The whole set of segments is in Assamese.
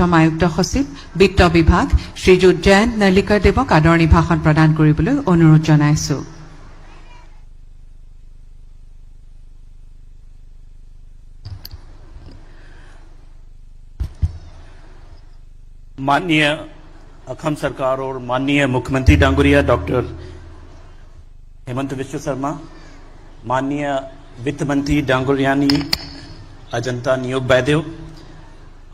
প্ৰথম আয়ুক্ত সচিব বিত্ত বিভাগ শ্ৰীযুত জয়ন্ত নাৰ্লিকাৰ দেৱক আদৰণি ভাষণ প্ৰদান কৰিবলৈ অনুৰোধ জনাইছো। माननीय असम सरकार और माननीय मुख्यमंत्री डांगुरिया डॉक्टर हेमंत विश्व शर्मा, माननीय वित्त मंत्री डांगुरियानी अजंता नियोग बैदेव,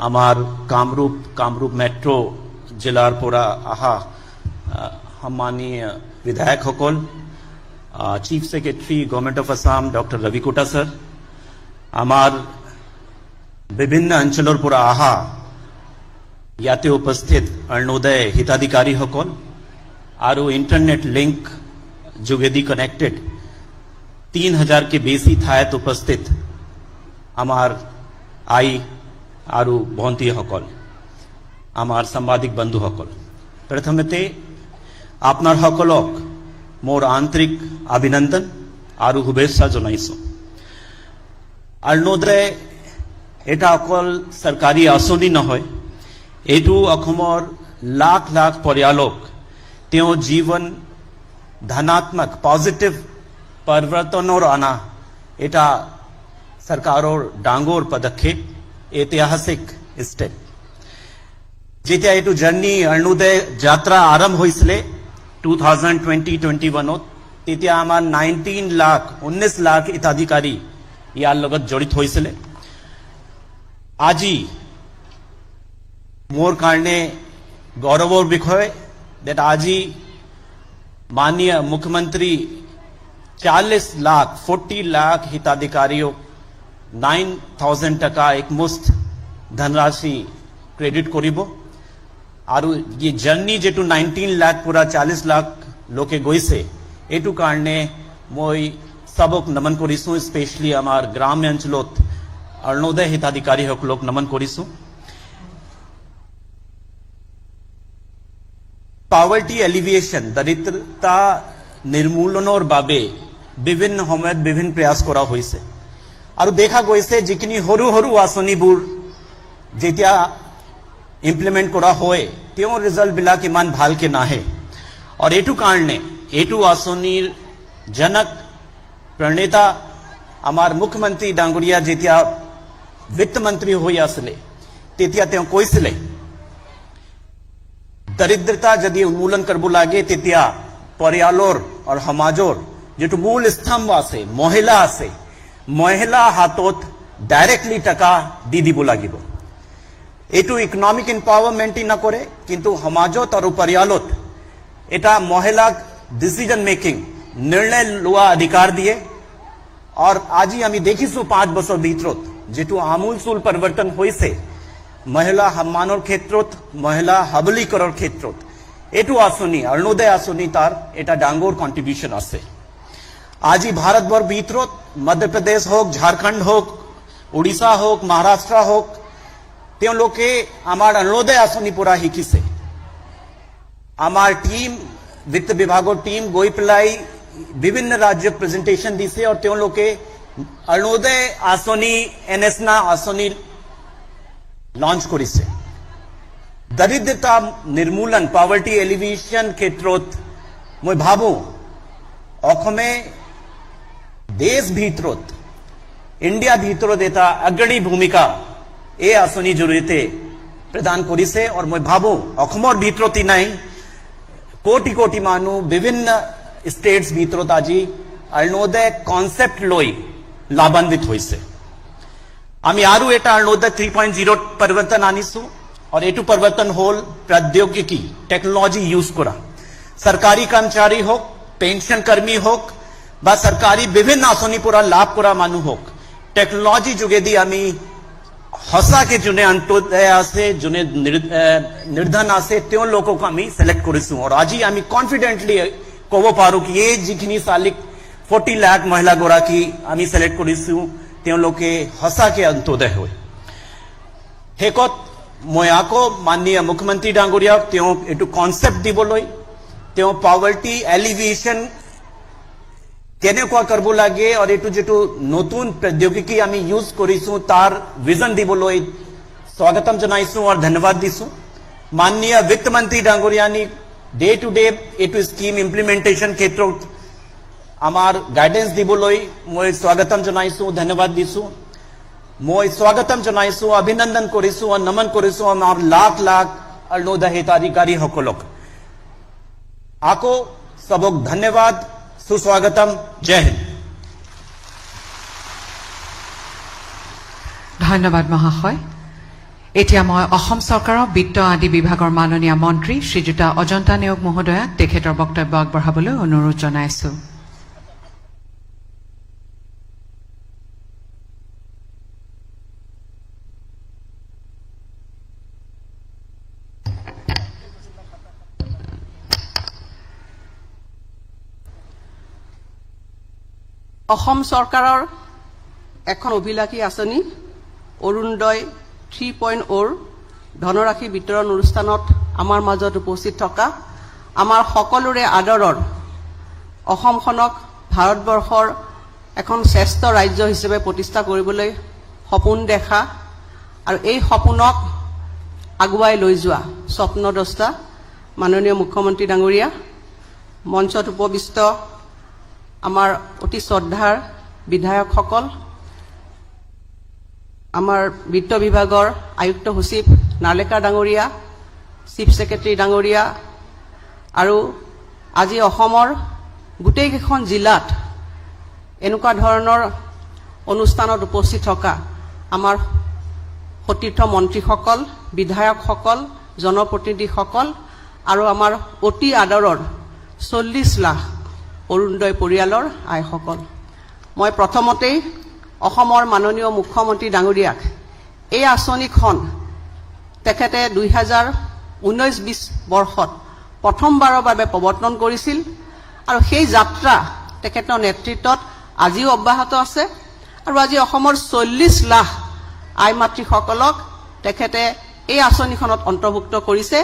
आमार कामरूप मेट्रो जिलार पूरा आहा हम माननीय विधायक होकल, chief secretary government of Assam doctor Ravi Kota sir, आमार विभिन्न अंचलोर पूरा आहा याते उपस्थित अरुणोदय हिताधिकारी हकल और इंटरनेट लिंक जोगेदी कनेक्टेड 3000 के बेसी थायत उपस्थित आमार आई और भवंती हकल आमार संवादिक बंधु हकल, प्रथमते आपनार हकलक मोर आंतरिक अभिनंदन और शुभेच्छा जनाइছো। अरुणोदय एटा अकल सरकारी आसनी নহয়, एटू अखमर लाख लाख परियालक तेओ जीवन धनात्मक पॉजिटिव परिवर्तनोर आना एटा सरकारोर डांगोर पदक्षेप ऐतिहासिक स्टेप। जेत्या एटू जर्नी अरुणोदय यात्रा आरम्भ होइसले 2020-21 तेत्या आमार 19 लाख हिताधिकारी यार लगत जड़ित होइसले। आजी मोर कारणे गौरवर विषय दैट आजी माननीय मुख्यमंत्री 40 लाख हिताधिकारियों 9,000 टका एक मुस्त धनराशि क्रेडिट करिब और ये जर्नी जेटू 19 लाख पूरा 40 लाख लोके गईसे एटू कारणे मैं सबक नमन करिसु, स्पेशली आमार ग्राम्य अंचलोत अरुणोदय हिताधिकारी हकलोक नमन करिसु। पॉवर्टी एलिविएशन दरिद्रता निर्मूलनर बाबे विभिन्न সময়ত विभिन्न प्रयास करा होइसे और देखा गईसे जिखिनि हरु हरु आसनिबुर जेतिया इम्प्लिमेंट करा होय तेओ रिजल्ट बिलाक इमान भालके नाहे और एटू कारणे एटू आसनिर जनक प्रणेता आमार मुख्यमंत्री डांगुरिया जेतिया वित्त मंत्री होई आसले तेतिया तेओ कइसले दरिद्रता यदि उन्मूलन करबो लागे तेतिया परियालोर और समाजोर जेटू मूल स्तंभ आसे महिला हाथोत डायरेक्टली टका दी दिबो लागिब। एटू इकोनॉमिक एम्पावरमेंट न करे किंतु समाजोत और परियालोत एटा महिला डिसीजन मेकिंग निर्णय लोआ अधिकार दिए और आजी आमी देखिसु 5 बছর ভিতরত जेटू आमूलचूल परिवर्तन होइसे महिला सम्मानर क्षेत्रत महिला सबलीकरण क्षेत्रत एटू आसनी अरुणोदय आसनी तार एटा डांगोर कन्ट्रिब्यूशन आसे। आज भारतभर भीतरत मध्य प्रदेश होक, झारखंड होक, उड़ीसा होक, महाराष्ट्र होक ते लोके आमार अरुणोदय आसनी पूरा हिकिसे। आमार टीम वित्त विभागोर टीम गई पेलाई विभिन्न राज्य प्रेजेंटेशन दिसे और ते लोके अरुणोदय आसनी एनएसना आसनी लॉन्च करिसे। दरिद्रता निर्मूलन पॉवर्टी एलिविएशन क्षेत्रत मैं भाबू अखमे देश भीतरत इंडिया भीतरत एटा अग्रणी भूमिका ए आसनी जरिए प्रदान करिसे और मैं भाबू अखमर भीतरत नहीं कोटि कोटि मानु विभिन्न स्टेट्स भीतरत আজি अरुणोदय कॉन्सेप्ट लई लाभान्वित होइसे। आमी आरु एटा अरुणोदय 3.0 परिवर्तन आनिसु और एटू परिवर्तन होल प्रौद्योगिकी टेक्नोलॉजी यूज करा सरकारी कर्मचारी होक, पेंशन कर्मी होक बा सरकारी विभिन्न आसनी पूरा लाभ करा मानु होक टेक्नोलॉजी जोगेदी आमी हसा के जुने अंत्योदय आसे जुने निर्धन आसे त्यो लोगों को आमी सिलेक्ट करिसु और आजी आमी कॉन्फिडेंटली कहो पारू कि ये जिखिनि सालिक 40 लाख महिला गोरा की आमी सिलेक्ट करिसु त्यो लोके हसा के अंत्योदय होय हेकत মই আকৌ माननीय मुख्यमंत्री डांगुरिया त्यो एटू कॉन्सेप्ट दिबोलै त्यो पॉवर्टी एलिविएशन केनेकुआ करबो लागे और एटू जेटू नतुन प्रौद्योगिकी आमी यूज करिसु तार विजन दिबोलै स्वागतम जनाइसु और धन्यवाद दिसु माननीय वित्त मंत्री डांगोरियानी डे टू डे एटू स्कीम इम्प्लिमेंटेशन क्षेत्रत आमार गाइडेंस दिबोलै मैं स्वागतम जनाइसु धन्यवाद दिसु मैं स्वागतम जनाइसु अभिनंदन करिसु और नमन करिसु आमार लाख लाख अरुणोदय हिताधिकारी हकलक आको सबक धन्यवाद सुस्वागतम जय हिंद ধন্যবাদ মহাশয় এতিয়া মই অসম চৰকাৰৰ বিত্ত আদি বিভাগৰ মাননীয় মন্ত্ৰী শ্ৰীযুতা অজন্তা নেওগ মহোদয়াক তেখেতৰ বক্তব্য আগবঢ়াবলৈ অনুৰোধ জনাইছো অসম চৰকাৰৰ এখন অভিলাষী আঁচনি অৰুণোদয় 3.0 ধনৰাশি বিতৰণ অনুষ্ঠানত আমাৰ মাজত উপস্থিত থকা আমাৰ সকলোৰে আদৰৰ অসমখনক ভাৰতবৰ্ষৰ এখন শ্ৰেষ্ঠ ৰাজ্য হিচাপে প্ৰতিষ্ঠা কৰিবলৈ সপোন দেখা আৰু এই সপোনক আগুৱাই লৈ যোৱা স্বপ্নদ্ৰষ্টা মাননীয় মুখ্যমন্ত্ৰী ডাঙৰীয়া মঞ্চত উপবিষ্ট আমাৰ অতি শ্ৰদ্ধাৰ বিধায়কসকল আমাৰ বিত্ত বিভাগৰ আয়ুক্ত সচিব নাৰ্লেকাৰ ডাঙৰীয়া চিফ সেক্ৰেটাৰী ডাঙৰীয়া আৰু আজি অসমৰ গোটেইকেইখন জিলাত এনেকুৱা ধৰণৰ অনুষ্ঠানত উপস্থিত থকা আমাৰ সতীৰ্থ মন্ত্ৰীসকল বিধায়কসকল জনপ্ৰতিনিধিসকল আৰু আমাৰ অতি আদৰৰ 40 লাখ অৰুণোদয় পৰিয়ালৰ আইসকল মই প্ৰথমতেই অসমৰ মাননীয় মুখ্যমন্ত্ৰী ডাঙৰীয়াক এই আঁচনিখন তেখেতে 2019-20 বৰ্ষত প্ৰথমবাৰৰ বাবে প্ৰৱৰ্তন কৰিছিল আৰু সেই যাত্ৰা তেখেতৰ নেতৃত্বত আজিও অব্যাহত আছে আৰু আজি অসমৰ 40 লাখ আই মাতৃসকলক তেখেতে এই আঁচনিখনত অন্তৰ্ভুক্ত কৰিছে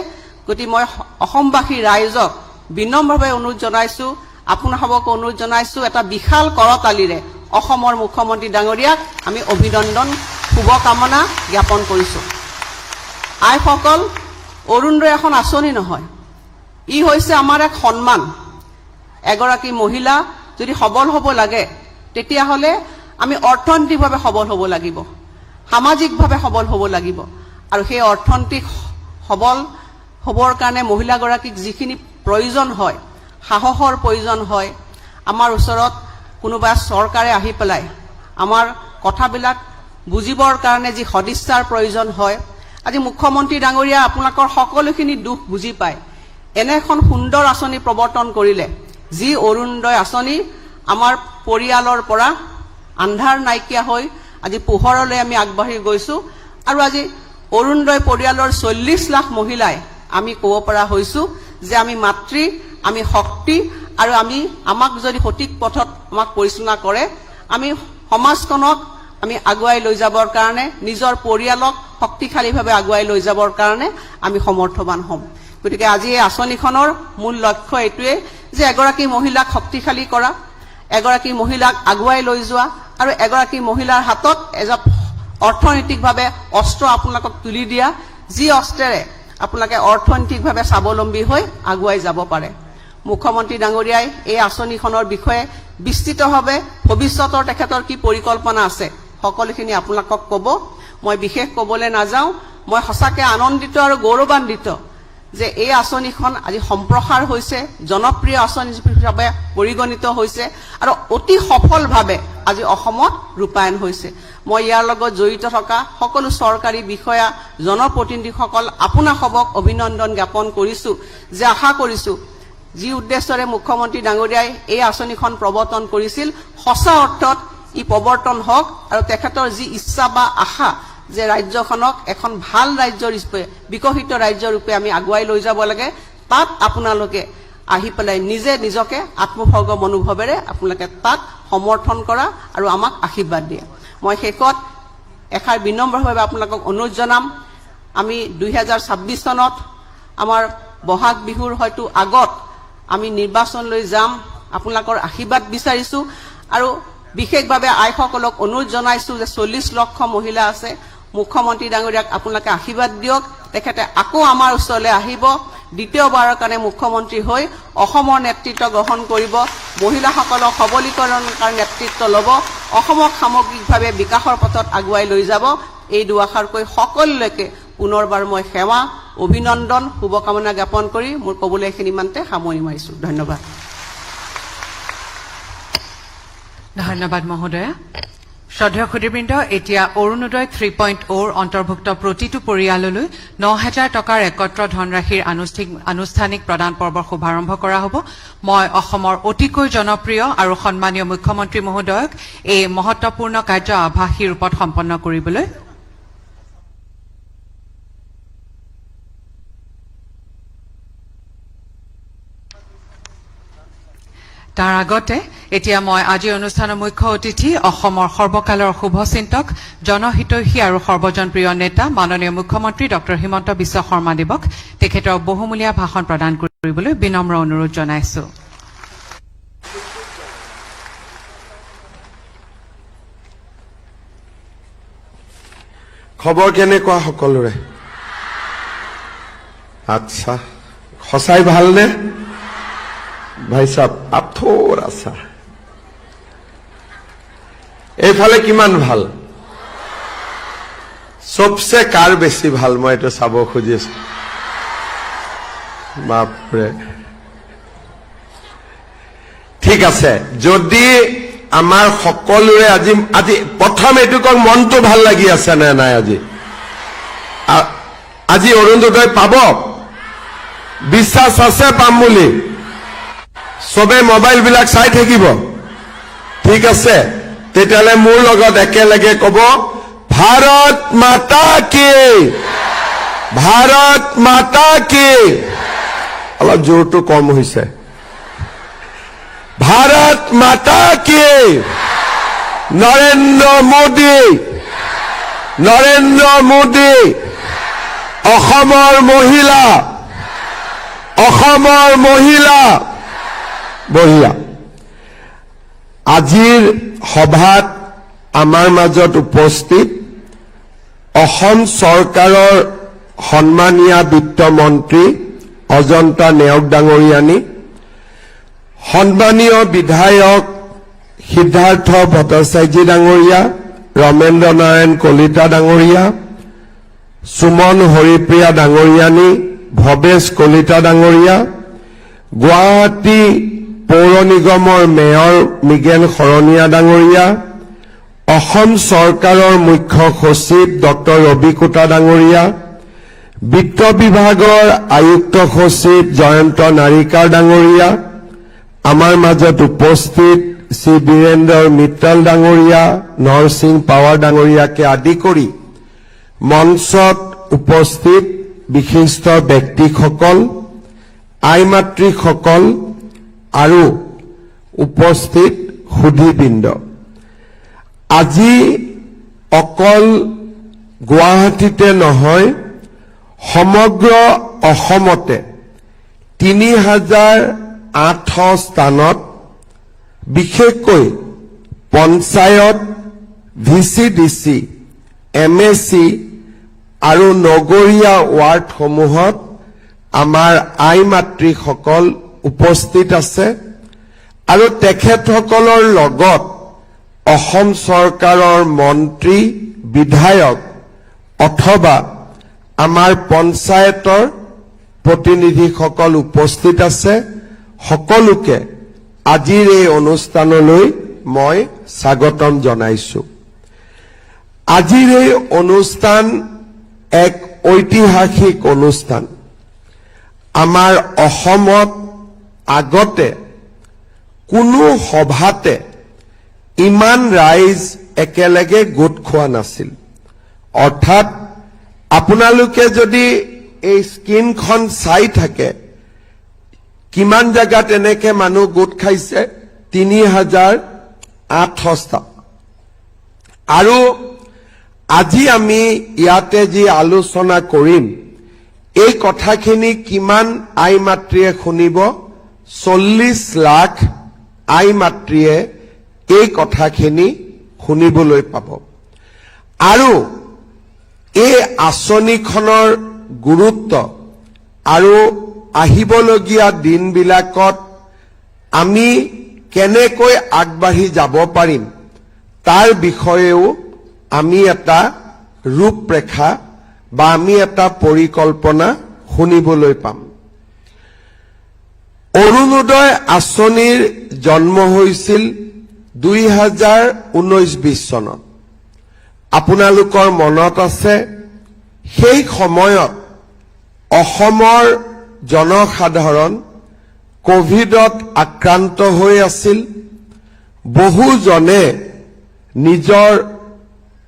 গতি মই অসমবাসী ৰাইজক বিনম্ৰভাৱে অনুৰোধ জনাইছো আপোনালোকক অনুৰোধ জনাইছো এটা বিশাল কৰতালিৰে অসমৰ মুখ্যমন্ত্ৰী ডাঙৰীয়াক আমি অভিনন্দন শুভকামনা জ্ঞাপন কৰিছো আইসকল অৰুণোদয় এখন আঁচনি নহয় ই হৈছে আমাৰ এক সন্মান এগৰাকী মহিলা যদি সবল হ'ব লাগে তেতিয়াহলে আমি অৰ্থনৈতিকভাৱে সবল হ'ব লাগিব সামাজিকভাৱে সবল হ'ব লাগিব আৰু সেই অৰ্থনৈতিক সবল হ'বৰ কাৰণে মহিলাগৰাকীক যিখিনি প্ৰয়োজন হয় সাহসৰ প্ৰয়োজন হয় আমাৰ ওচৰত কোনোবা চৰকাৰে আহি পেলাই আমাৰ কথাবিলাক বুজিবৰ কাৰণে যি সদিচ্ছাৰ প্ৰয়োজন হয় আজি মুখ্যমন্ত্ৰী ডাঙৰীয়া আপোনালোকৰ সকলোখিনি দুখ বুজি পায় এনে এখন সুন্দৰ আঁচনি প্ৰৱৰ্তন কৰিলে যি অৰুণোদয় আঁচনি আমাৰ পৰিয়ালৰ পৰা আন্ধাৰ নাইকিয়া হৈ আজি পোহৰলৈ আমি আগবাঢ়ি গৈছো আৰু আজি অৰুণোদয় পৰিয়ালৰ 40 লাখ মহিলাই আমি ক'ব পৰা হৈছো যে আমি মাতৃ আমি শক্তি আৰু আমাক যদি সঠিক পথত আমাক পৰিচালনা কৰে আমি সমাজখনক আমি আগুৱাই লৈ যাবৰ কাৰণে নিজৰ পৰিয়ালক শক্তিশালীভাৱে আগুৱাই লৈ যাবৰ কাৰণে আমি সমৰ্থবান হ'ম গতিকে আজি এই আঁচনিখনৰ মূল লক্ষ্য এইটোৱে যে এগৰাকী মহিলাক শক্তিশালী কৰা এগৰাকী মহিলাক আগুৱাই লৈ যোৱা আৰু এগৰাকী মহিলাৰ হাতত এজন অৰ্থনৈতিকভাৱে অস্ত্ৰ আপোনালোকক তুলি দিয়া যি অস্ত্ৰেৰে আপোনালোকে অৰ্থনৈতিকভাৱে স্বাৱলম্বী হৈ আগুৱাই যাব পাৰে মুখ্যমন্ত্ৰী ডাঙৰীয়াই এই আঁচনিখনৰ বিষয়ে বিস্তৃতভাৱে ভৱিষ্যতৰ তেখেতৰ কি পৰিকল্পনা আছে সকলোখিনি আপোনালোকক ক'ব মই বিশেষ ক'বলৈ নাযাওঁ মই সঁচাকৈ আনন্দিত আৰু গৌৰৱান্বিত যে এই আঁচনিখন আজি সম্প্ৰসাৰ হৈছে জনপ্ৰিয় আঁচনি হিচাপে পৰিগণিত হৈছে আৰু অতি সফলভাৱে আজি অসমত ৰূপায়ণ হৈছে মই ইয়াৰ লগত জড়িত থকা সকলো চৰকাৰী বিষয়া জনপ্ৰতিনিধিসকল আপোনালোকক অভিনন্দন জ্ঞাপন কৰিছো যে আশা কৰিছো যি উদ্দেশ্যৰে মুখ্যমন্ত্ৰী ডাঙৰীয়াই এই আঁচনিখন প্ৰৱৰ্তন কৰিছিল সঁচা অৰ্থত ই প্ৰৱৰ্তন হওক আৰু তেখেতৰ যি ইচ্ছা বা আশা যে ৰাজ্যখনক এখন ভাল ৰাজ্য ৰূপে বিকশিত ৰাজ্য ৰূপে আমি আগুৱাই লৈ যাব লাগে তাত আপোনালোকে আহি পেলাই নিজকে আত্মভৰ্গ মনোভাৱেৰে আপোনালোকে তাত সমৰ্থন কৰা আৰু আমাক আশীৰ্বাদ দিয়ে মই শেষত এষাৰ বিনম্ৰভাৱে আপোনালোকক অনুৰোধ জনাম আমি 2026 চনত আমাৰ বহাগ বিহুৰ হয়তো আগত আমি নিৰ্বাচনলৈ যাম আপোনালোকৰ আশীৰ্বাদ বিচাৰিছো আৰু বিশেষভাৱে আইসকলক অনুৰোধ জনাইছো যে 40 লক্ষ মহিলা আছে মুখ্যমন্ত্ৰী ডাঙৰীয়াক আপোনালোকে আশীৰ্বাদ দিয়ক তেখেতে আকৌ আমাৰ ওচৰলৈ আহিব দ্বিতীয়বাৰৰ কাৰণে মুখ্যমন্ত্ৰী হৈ অসমৰ নেতৃত্ব গ্ৰহণ কৰিব মহিলাসকলৰ সবলীকৰণৰ কাৰণে নেতৃত্ব ল'ব অসমক সামগ্ৰিকভাৱে বিকাশৰ পথত আগুৱাই লৈ যাব এই দুআষাৰকৈ সকলোকে পুনৰবাৰ মই সেৱা অভিনন্দন শুভকামনা জ্ঞাপন কৰি মোৰ ক'বলৈ এইখিনিমানতে সামৰি মাৰিছোঁ ধন্যবাদ ধন্যবাদ মহোদয়া শ্ৰদ্ধেয় সুধীবৃন্দ এতিয়া অৰুণোদয় 3.0 অন্তৰ্ভুক্ত প্ৰতিটো পৰিয়াললৈ ৯,০০০ টকাৰ একত্ৰ ধনৰাশিৰ আনুষ্ঠানিক প্ৰদান পৰ্বৰ শুভাৰম্ভ কৰা হ'ব মই অসমৰ অতিকৈ জনপ্ৰিয় আৰু সন্মানীয় মুখ্যমন্ত্ৰী মহোদয়ক এই মহত্বপূৰ্ণ কাৰ্য আভাসী ৰূপত সম্পন্ন কৰিবলৈ তাৰ আগতে এতিয়া মই আজি অনুষ্ঠানৰ মুখ্য অতিথি অসমৰ সৰ্বকালৰ শুভচিন্তক জনহিতৈষী আৰু সৰ্বজনপ্ৰিয় নেতা মাননীয় মুখ্যমন্ত্ৰী ডক্টৰ হিমন্ত বিশ্ব শৰ্মা দেৱক তেখেতৰ বহুমূলীয়া ভাষণ প্ৰদান কৰিবলৈ বিনম্ৰ অনুৰোধ জনাইছো খবৰ কেনেকুৱা সকলোৰে আচ্ছা সঁচাই ভালনে ভাই সাহেব আপ থোড়া সা এইফালে কিমান ভাল সবসে কাৰ বেছি ভাল মই এটা চাব খুজিছো বাপৰে ঠিক আছে যদি আমাৰ সকলোৰে আজি প্ৰথম এইটো কওক মনটো ভাল লাগি আছে নে নাই আজি অৰুণোদয় পাব বিশ্বাস আছে পাম বুলি সবে মোবাইল বিলাক চাই থাকিব ঠিক আছে তেতিয়ালে মোৰ লগত একেলগে কব ভাৰত মাতা কি অলপ জোৰটো কম হৈছে ভাৰত মাতা কি নৰেন্দ্ৰ মোদী অসমৰ মহিলা বঢ়িয়া আজিৰ সভাত আমাৰ মাজত উপস্থিত অসম চৰকাৰৰ সন্মানীয় বিত্তমন্ত্ৰী অজন্তা নেওগ ডাঙৰীয়ানী সন্মানীয় বিধায়ক সিদ্ধাৰ্থ ভট্টাচাৰ্য ডাঙৰীয়া ৰমেন্দ্ৰ নাৰায়ণ কলিতা ডাঙৰীয়া সুমন হৰিপ্ৰিয়া ডাঙৰীয়ানী ভৱেশ কলিতা ডাঙৰীয়া গুৱাহাটী পৌৰ নিগমৰ মেয়ৰ মিগেন শৰণীয়া ডাঙৰীয়া অসম চৰকাৰৰ মুখ্য সচিব ডক্টৰ ৰবি কোটা ডাঙৰীয়া বিত্ত বিভাগৰ আয়ুক্ত সচিব জয়ন্ত নাৰিকাৰ ডাঙৰীয়া আমাৰ মাজত উপস্থিত শ্ৰী বীৰেন্দ্ৰ মিত্তল ডাঙৰীয়া নৰসিং পাৱাৰ ডাঙৰীয়াকে আদি কৰি মঞ্চত উপস্থিত বিশিষ্ট ব্যক্তিসকল আই মাতৃসকল আৰু উপস্থিত সুধীবৃন্দ আজি অকল গুৱাহাটীতে নহয় সমগ্ৰ অসমতে ৩,৮০০ স্থানত বিশেষকৈ পঞ্চায়ত ভিচিডিচি এমএচি আৰু নগৰীয়া ৱাৰ্ডসমূহত আমাৰ আই মাতৃসকল উপস্থিত আছে আৰু তেখেতসকলৰ লগত অসম চৰকাৰৰ মন্ত্ৰী বিধায়ক অথবা আমাৰ পঞ্চায়তৰ প্ৰতিনিধিসকল উপস্থিত আছে সকলোকে আজিৰ এই অনুষ্ঠানলৈ মই স্বাগতম জনাইছো আজিৰ এই অনুষ্ঠান এক ঐতিহাসিক অনুষ্ঠান আমাৰ অসমত আগতে কোনো সভাতে ইমান ৰাইজ একেলগে গোট খোৱা নাছিল অৰ্থাৎ আপোনালোকে যদি এই স্ক্ৰীনখন চাই থাকে কিমান জায়গাত এনেকে মানুহ গোট খাইছে ৩,৮০০টা আৰু আজি আমি ইয়াতে যি আলোচনা কৰিম এই কথাখিনি কিমান আই মাতৃয়ে শুনিব 40 লাখ আই মাতৃয়ে এই কথাখিনি শুনিবলৈ পাব আৰু এই আঁচনিখনৰ গুৰুত্ব আৰু আহিবলগীয়া দিনবিলাকত আমি কেনেকৈ আগবাঢ়ি যাব পাৰিম তাৰ বিষয়েও আমি এটা ৰূপৰেখা বা আমি এটা পৰিকল্পনা শুনিবলৈ পাম। অৰুণোদয় আঁচনিৰ জন্ম হৈছিল 2019-20 চনত। আপোনালোকৰ মনত আছে সেই সময়ত অসমৰ জনসাধাৰণ কোভিডত আক্ৰান্ত হৈ আছিল। বহুজনে নিজৰ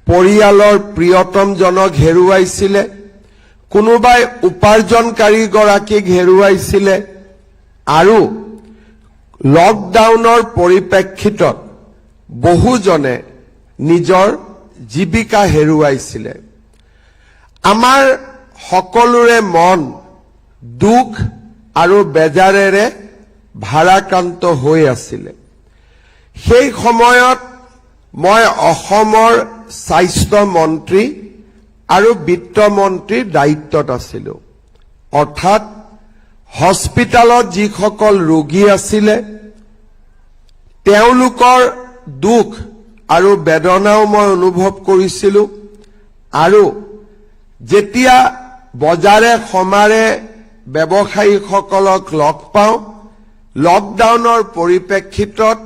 পৰিয়ালৰ প্ৰিয়তমজনক হেৰুৱাইছিলে, কোনোবাই উপাৰ্জনকাৰী গৰাকীক হেৰুৱাইছিলে আৰু লকডাউনৰ পৰিপ্ৰেক্ষিতত বহুজনে নিজৰ জীৱিকা হেৰুৱাইছিলে। আমাৰ সকলোৰে মন দুখ আৰু বেজাৰেৰে ভাৰাক্ৰান্ত হৈ আছিলে। সেই সময়ত মই অসমৰ স্বাস্থ্য মন্ত্ৰী আৰু বিত্ত মন্ত্ৰীৰ দায়িত্বত আছিলো। অৰ্থাৎ হস্পিটালত যিসকল ৰোগী আছিলে তেওঁলোকৰ দুখ আৰু বেদনাও মই অনুভৱ কৰিছিলো। আৰু যেতিয়া বজাৰে সমাৰে ব্যৱসায়ীসকলক লগ পাওঁ, লকডাউনৰ পৰিপ্ৰেক্ষিতত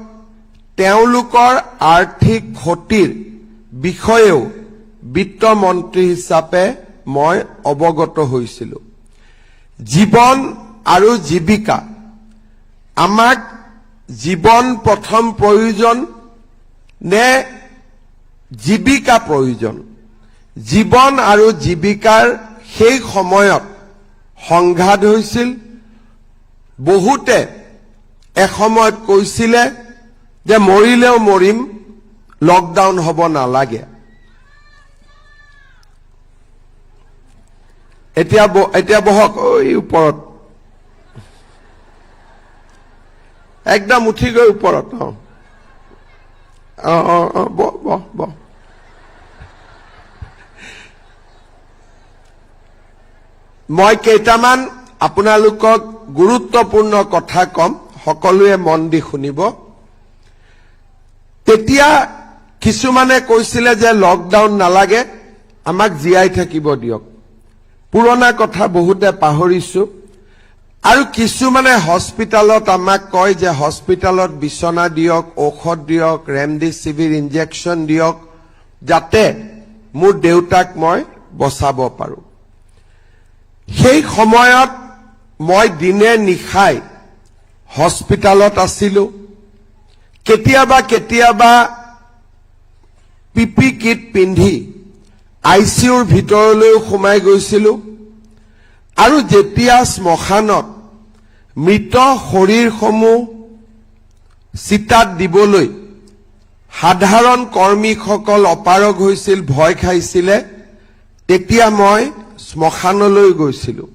তেওঁলোকৰ আৰ্থিক ক্ষতিৰ বিষয়েও বিত্ত মন্ত্ৰী হিচাপে মই অৱগত হৈছিলো। জীৱন আৰু জীৱিকা, আমাক জীৱন প্ৰথম প্ৰয়োজন নে জীৱিকা প্ৰয়োজন? জীৱন আৰু জীৱিকাৰ সেই সময়ত সংঘাত হৈছিল। বহুতে এসময়ত কৈছিলে যে মৰিলেও মৰিম, লকডাউন হ'ব নালাগে। এতিয়া বহক ওই ওপৰত, একদম উঠি গৈ ওপৰত। বহ মই কেইটামান আপোনালোকক গুৰুত্বপূৰ্ণ কথা কম, সকলোৱে মন দি শুনিব। তেতিয়া কিছুমানে কৈছিলে যে লকডাউন নালাগে, আমাক জীয়াই থাকিব দিয়ক। পুৰণা কথা বহুতে পাহৰিছো। আৰু কিছুমানে হস্পিটালত আমাক কয় যে হস্পিটালত বিছনা দিয়ক, ঔষধ দিয়ক, ৰেমডিচিভিৰ ইনজেকশ্যন দিয়ক, যাতে মোৰ দেউতাক মই বচাব পাৰো। সেই সময়ত মই দিনে নিশাই হস্পিটালত আছিলো। কেতিয়াবা পিপি কিট পিন্ধি আইচিউৰ ভিতৰলৈ সোমাই গৈছিলো। আৰু যেতিয়া শ্মশানত মৃত শৰীৰসমূহ চিতাত দিবলৈ সাধাৰণ কৰ্মীসকল অপাৰগ হৈছিল, ভয় খাইছিলে, তেতিয়া মই শ্মশানলৈ গৈছিলো।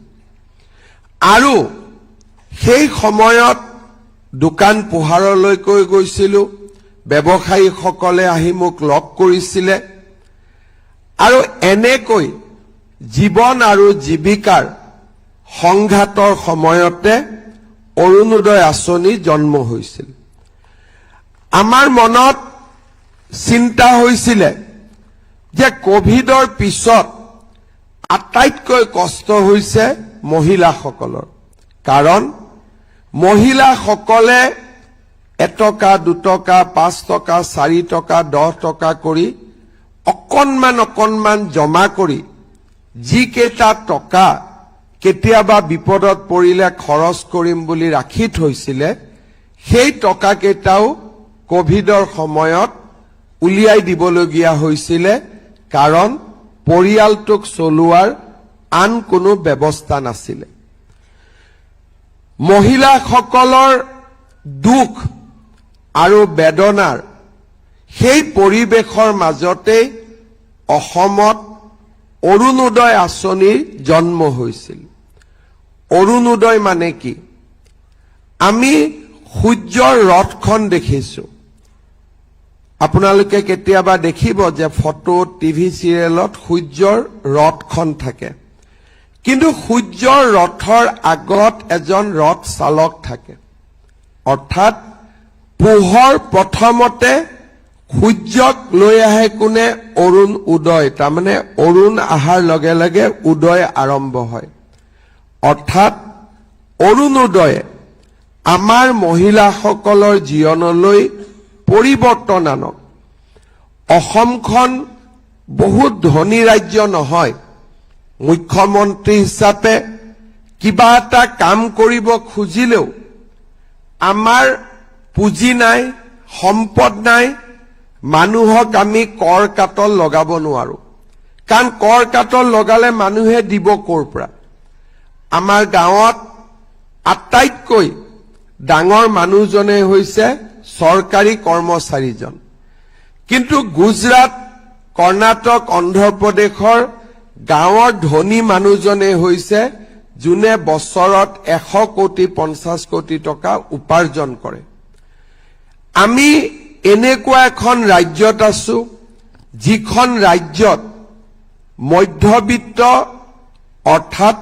আৰু সেই সময়ত দোকান পোহাৰলৈকৈ গৈছিলো। ব্যৱসায়ীসকলে আহি মোক লগ কৰিছিলে। আৰু এনেকৈ জীৱন আৰু জীৱিকাৰ সংঘাতৰ সময়তে অৰুণোদয় আঁচনি জন্ম হৈছিল। আমাৰ মনত চিন্তা হৈছিলে যে কোভিডৰ পিছত আটাইতকৈ কষ্ট হৈছে মহিলাসকলৰ। কাৰণ মহিলাসকলে 1 টকা 2 টকা 5 টকা 4 টকা 10 টকা কৰি অকণমান জমা কৰি যিকেইটা টকা কেতিয়াবা বিপদত পৰিলে খৰচ কৰিম বুলি ৰাখি থৈছিলে, সেই টকাকেইটাও কোভিডৰ সময়ত উলিয়াই দিবলগীয়া হৈছিলে। কাৰণ পৰিয়ালটোক চলোৱাৰ আন কোনো ব্যৱস্থা নাছিলে। মহিলাসকলৰ দুখ আৰু বেদনাৰ সেই পৰিৱেশৰ মাজতেই অসমত অৰুণোদয় আঁচনিৰ জন্ম হৈছিল। অৰুণোদয় মানে কি? আমি সূৰ্যৰ ৰথখন দেখিছো। আপোনালোকে কেতিয়াবা দেখিব যে ফটো টিভি চিৰিয়েলত সূৰ্যৰ ৰথখন থাকে, কিন্তু সূৰ্যৰ ৰথৰ আগত এজন ৰথ চালক থাকে। অৰ্থাৎ পোহৰ প্ৰথমতে সূৰ্যক লৈ আহে কোনে? অৰুণ উদয়। তাৰমানে অৰুণ অহাৰ লগে লগে উদয় আৰম্ভ হয়। অৰ্থাৎ অৰুণোদয়ে আমাৰ মহিলাসকলৰ জীৱনলৈ পৰিৱৰ্তন আনক। অসমখন বহুত ধনী ৰাজ্য নহয়। মুখ্যমন্ত্ৰী হিচাপে কিবা এটা কাম কৰিব খুজিলেও আমাৰ পুঁজি নাই, সম্পদ নাই, মানুহক আমি কৰ কাটল লগাব নোৱাৰো। কাৰণ কৰ কাটল লগালে মানুহে দিব ক'ৰ পৰা? আমাৰ গাঁৱত আটাইতকৈ ডাঙৰ মানুহজনে হৈছে চৰকাৰী কৰ্মচাৰীজন, কিন্তু গুজৰাট, কৰ্ণাটক, অন্ধ্ৰপ্ৰদেশৰ গাঁৱৰ ধনী মানুহজনে হৈছে যোনে বছৰত 100 কোটি 50 কোটি টকা উপাৰ্জন কৰে। আমি এনেকুৱা এখন ৰাজ্যত আছো যিখন ৰাজ্যত মধ্যবিত্ত অৰ্থাৎ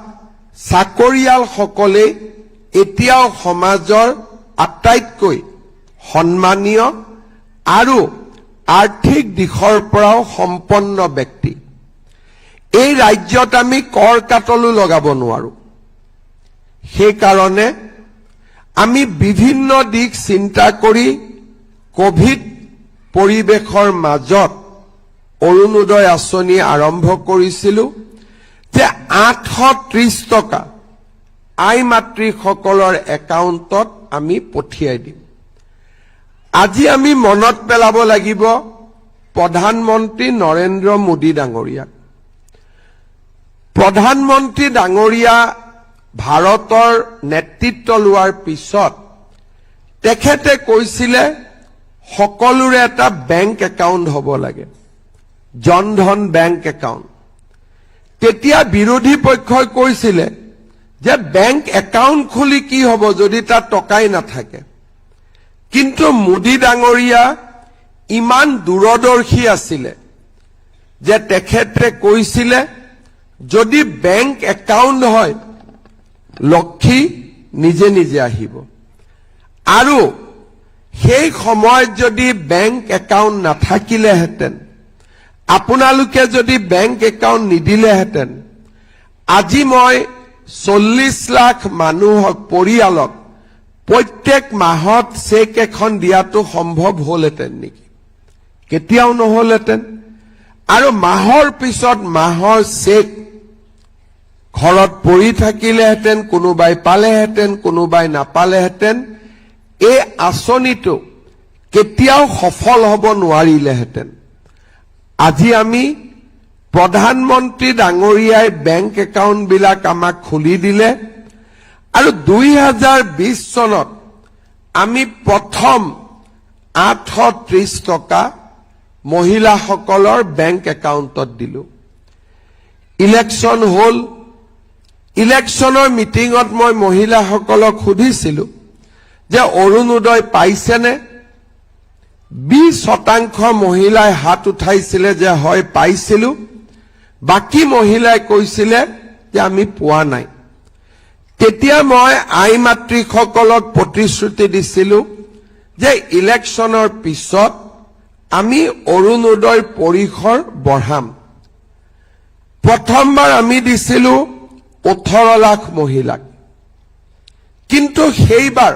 চাকৰিয়ালসকলে এতিয়াও সমাজৰ আটাইতকৈ সন্মানীয় আৰু আৰ্থিক দিশৰ পৰাও সম্পন্ন ব্যক্তি। এই ৰাজ্যত আমি কৰ কাটলো লগাব নোৱাৰো। সেইকাৰণে আমি বিভিন্ন দিশ চিন্তা কৰি কোভিড পৰিৱেশৰ মাজত অৰুণোদয় আঁচনি আৰম্ভ কৰিছিলো যে 830 টকা আই মাতৃসকলৰ একাউণ্টত আমি পঠিয়াই দিম। আজি আমি মনত পেলাব লাগিব প্ৰধানমন্ত্ৰী নৰেন্দ্ৰ মোদী ডাঙৰীয়াক। প্ৰধানমন্ত্ৰী ডাঙৰীয়া ভাৰতৰ নেতৃত্ব লোৱাৰ পিছত তেখেতে কৈছিলে সকলোৰে এটা বেংক একাউণ্ট হ'ব লাগে, জনধন বেংক একাউণ্ট। তেতিয়া বিৰোধী পক্ষই কৈছিলে যে বেংক একাউণ্ট খুলি কি হ'ব যদি তাত টকাই নাথাকে। কিন্তু মোদী ডাঙৰীয়া ইমান দূৰদৰ্শী আছিলে যে তেখেতে কৈছিলে যদি বেংক একাউণ্ট হয় লক্ষী নিজে নিজে আহিব। আৰু সেই সময়ত যদি বেংক একাউণ্ট নাথাকিলেহেঁতেন, আপোনালোকে যদি বেংক একাউণ্ট নিদিলেহেঁতেন, আজি মই 40 লাখ মানুহক পৰিয়ালক প্ৰত্যেক মাহত চেক এখন দিয়াটো সম্ভৱ হ'লহেঁতেন নেকি? কেতিয়াও নহ'লহেঁতেন। আৰু মাহৰ পিছত মাহৰ চেক ঘৰত পৰি থাকিলেহেঁতেন, কোনোবাই পালেহেঁতেন, কোনোবাই নাপালেহেঁতেন। এই আঁচনিটো কেতিয়াও সফল হ'ব নোৱাৰিলেহেঁতেন। আজি আমি প্ৰধানমন্ত্ৰী ডাঙৰীয়াই বেংক একাউণ্টবিলাক আমাক খুলি দিলে আৰু 2020 চনত আমি প্ৰথম 830 টকা মহিলাসকলৰ বেংক একাউণ্টত দিলো। ইলেকশ্যন হ'ল, ইলেকশ্যনৰ মিটিঙত মই মহিলাসকলক সুধিছিলো যে অৰুণোদয় পাইছেনে? 20% মহিলাই হাত উঠাইছিলে যে হয় পাইছিলো, বাকী মহিলাই কৈছিলে যে আমি পোৱা নাই। তেতিয়া মই আই মাতৃসকলক প্ৰতিশ্ৰুতি দিছিলো যে ইলেকশ্যনৰ পিছত আমি অৰুণোদয় পৰিসৰ বঢ়াম। প্ৰথমবাৰ আমি দিছিলো 18 লাখ মহিলাক, কিন্তু সেইবাৰ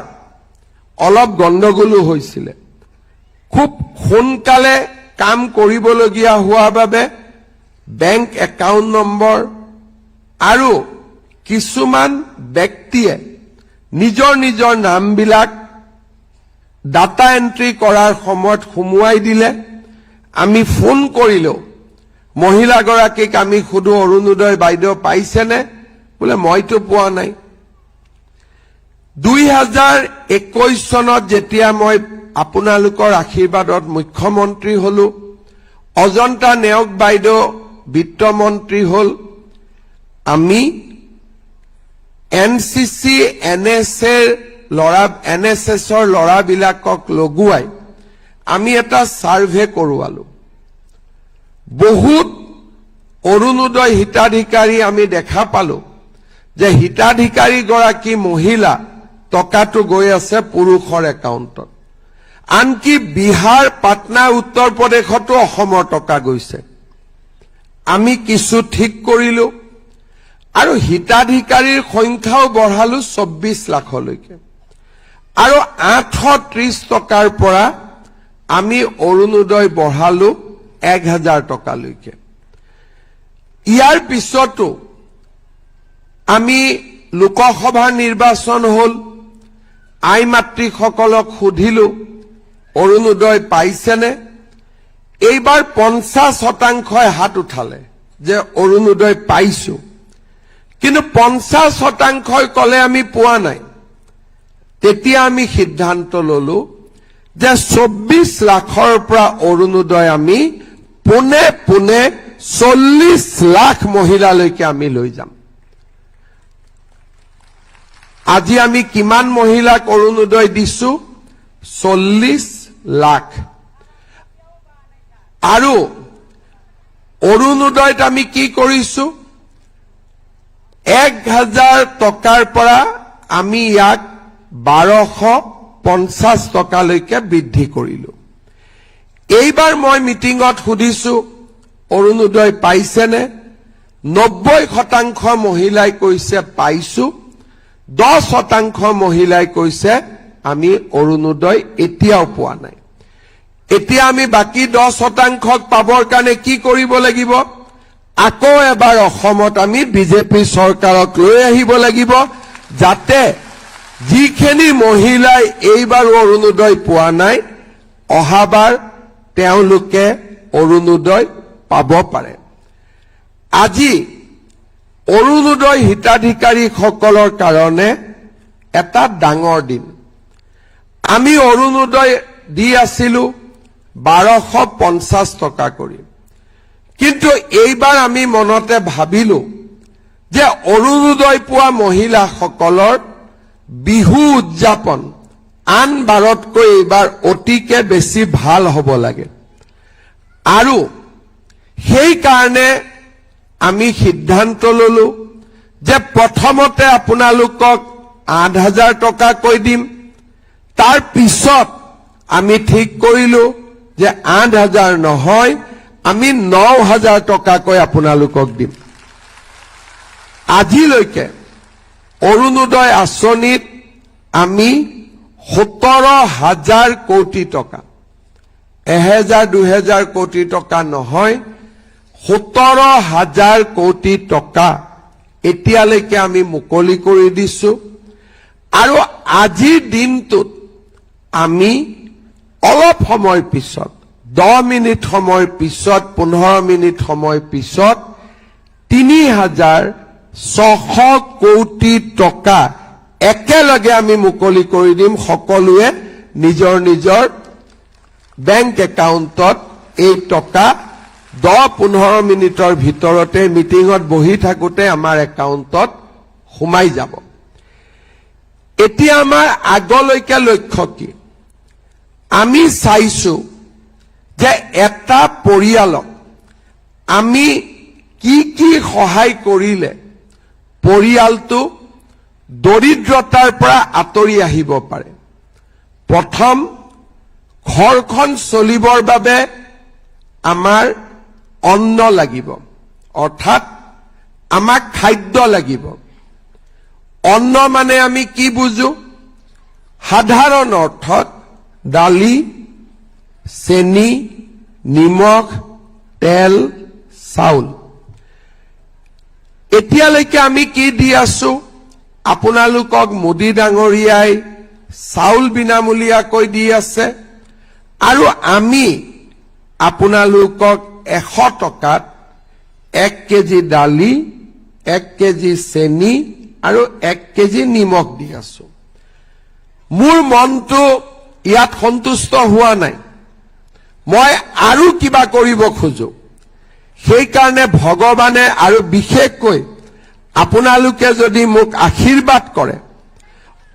অলপ গণ্ডগোলো হৈছিলে। খুব সোনকালে কাম কৰিবলগীয়া হোৱাৰ বাবে বেংক একাউণ্ট নম্বৰ আৰু কিছুমান ব্যক্তিয়ে নিজৰ নিজৰ নামবিলাক ডাটা এন্ট্ৰি কৰাৰ সময়ত সুমুৱাই দিলে। আমি ফোন কৰিলো মহিলাগৰাকীক, আমি সুধো অৰুণোদয় বাইদেউ পাইছেনে? বোলে মইতো পোৱা নাই। 2021 চনত যেতিয়া মই আপোনালোকৰ আশীৰ্বাদত মুখ্যমন্ত্ৰী হলো, অজন্তা নেওগ বাইদেউ বিত্তমন্ত্ৰী হল, আমি NCC NSSৰ ল'ৰাবিলাকক লগোৱাই আমি এটা সাৰ্ভে কৰোৱালো বহুত অৰুণোদয় হিতাধিকাৰী আমি দেখা পালো যে হিতাধিকাৰী গৰাকী মহিলা টকাটো গৈ আছে পুৰুষৰ একাউণ্টত আনকি বিহাৰ পাটনা উত্তৰ প্ৰদেশতো অসমৰ টকা গৈছে আমি কিছু ঠিক কৰিলো আৰু হিতাধিকাৰীৰ সংখ্যাও বঢ়ালো 24 লাখলৈকে আৰু 830 টকাৰ পৰা আমি অৰুণোদয় বঢ়ালো 1000 টকালৈকে ইয়াৰ পিছতো আমি লোকসভা নিৰ্বাচন হল আই মাতৃসকলক সুধিলো অৰুণোদয় পাইছেনে এইবাৰ 50% হাত উঠালে যে অৰুণোদয় পাইছো কিন্তু 50% কলে আমি পোৱা নাই তেতিয়া আমি সিদ্ধান্ত ললো যে 24 লাখৰ পৰা অৰুণোদয় আমি পুনে পুনে 40 লাখ মহিলালৈকে আমি লৈ যাম আজি আমি কিমান মহিলাক অৰুণোদয় দিছো 40 লাখ আৰু অৰুণোদয়ত আমি কি কৰিছো 1000 টকাৰ পৰা আমি ইয়াক 1250 টকালৈকে বৃদ্ধি কৰিলো এইবাৰ মই মিটিঙত সুধিছো অৰুণোদয় পাইছেনে 90% মহিলাই কৈছে পাইছো 10% মহিলাই কৈছে আমি অৰুণোদয় এতিয়াও পোৱা নাই এতিয়া আমি বাকি 10%ক পাবৰ কাৰণে কি কৰিব লাগিব আকৌ এবাৰ অসমত আমি বিজেপি চৰকাৰক লৈ আহিব লাগিব যাতে যিখিনি মহিলাই এইবাৰ অৰুণোদয় পোৱা নাই অহাবাৰ তেওঁলোকে অৰুণোদয় পাব পাৰে আজি অৰুণোদয় হিতাধিকাৰীসকলৰ কাৰণে এটা ডাঙৰ দিন আমি অৰুণোদয় দি আছিলো 1250 টকা কৰি কিন্তু এইবাৰ আমি মনতে ভাবিলো যে অৰুণোদয় পোৱা মহিলাসকলৰ বিহু উদযাপন আন বাৰতকৈ এইবাৰ অতিকে বেছি ভাল হ'ব লাগে আৰু সেই কাৰণে আমি সিদ্ধান্ত ললো যে প্ৰথমতে আপোনালোকক 8000 টকা কৈ দিম তাৰ পিছত আমি ঠিক কৰিলো যে 8000 নহয় আমি 9000 টকা কৈ আপোনালোকক দিম আজিলৈকে অৰুণোদয় আঁচনিত আমি 17000 কোটি টকা 1000-2000 কোটি টকা নহয় 17000 কোটি টকা এতিয়ালৈকে আমি মুকলি কৰি দিছো আৰু আজিৰ দিনটোত আমি অলপ সময় পিছত 10 মিনিট সময় পিছত 15 মিনিট সময় পিছত 3600 কোটি টকা একেলগে আমি মুকলি কৰি দিম সকলোৱে নিজৰ নিজৰ বেংক একাউণ্টত এই টকা 10-15 মিনিটৰ ভিতৰতে মিটিঙত বহি থাকোতে আমাৰ একাউণ্টত সোমাই যাব এতিয়া আমাৰ আগলৈকে লক্ষ্য কি আমি চাইছো যে এটা পৰিয়ালক আমি কি কি সহায় কৰিলে পৰিয়ালটো দৰিদ্ৰতাৰ পৰা আঁতৰি আহিব পাৰে প্ৰথম ঘৰখন চলিবৰ বাবে আমাৰ অন্ন লাগিব অৰ্থাৎ আমাক খাদ্য লাগিব অন্ন মানে আমি কি বুজো সাধাৰণ অৰ্থত দালি চেনি নিমখ তেল চাউল এতিয়ালৈকে আমি কি দি আছো আপোনালোকক মোদী ডাঙৰীয়াই চাউল বিনামূলীয়াকৈ দি আছে আৰু আমি আপোনালোকক 100 টকাত 1 কেজি দালি 1 কেজি চেনি আৰু 1 কেজি নিমখ দি আছো মোৰ মনটো ইয়াত সন্তুষ্ট হোৱা নাই মই আৰু কিবা কৰিব খোজো সেই কাৰণে ভগৱানে আৰু বিশেষকৈ আপোনালোকে যদি মোক আশীৰ্বাদ কৰে